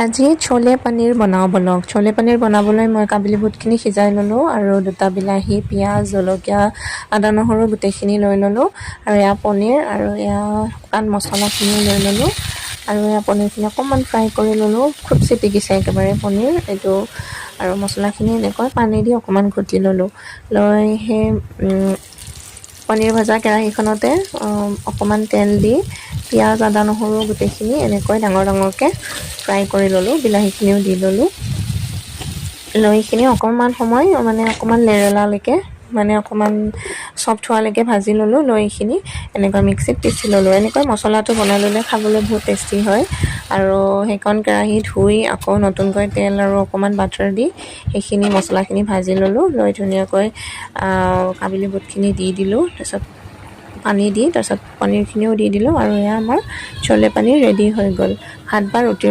আজি छोले पनीर বনাওঁ বলক। छोले पनीर বনাবলৈ মই কাবুলী বুটখিনি সিজাই ল'লোঁ আৰু দুটা বিলাহী, পিঁয়াজ, জলকীয়া, আদা, নহৰু গোটেইখিনি লৈ ল'লোঁ আৰু এয়া পনীৰ আৰু এয়া শুকান মছলাখিনিও লৈ ল'লোঁ আৰু এয়া পনীৰখিনি অকণমান ফ্ৰাই কৰি ল'লোঁ। খুব চিটিকিছে একেবাৰে পনীৰ এইটো আৰু মছলাখিনি এনেকৈ পানী দি অকণমান ঘুটি ল'লোঁ। লৈ সেই পনীৰ ভজা কেৰাহীখনতে অকণমান তেল দি পিঁয়াজ, আদা, নহৰু গোটেইখিনি এনেকৈ ডাঙৰ ডাঙৰকৈ ফ্ৰাই কৰি ল'লোঁ। বিলাহীখিনিও দি ল'লোঁ। লৈ এইখিনি অকণমান সময় অকণমান লেৰেলালৈকে অকণমান চফ্ট হোৱালৈকে ভাজি ল'লোঁ। লৈ এইখিনি এনেকৈ মিক্সিত পিচি ল'লোঁ। এনেকৈ মছলাটো বনাই ল'লে খাবলৈ বহুত টেষ্টি হয় আৰু সেইখন কেৰাহী ধুই আকৌ নতুনকৈ তেল আৰু অকণমান বাটাৰ দি সেইখিনি মছলাখিনি ভাজি ল'লোঁ। লৈ ধুনীয়াকৈ কাবুলী বুটখিনি দি দিলোঁ। তাৰপিছত পানী দি তাৰপিছত পনীৰখিনিও দি দিলোঁ আৰু এয়া আমাৰ छोले पनीर ৰেডি হৈ গ'ল। ভাত বা ৰুটিৰ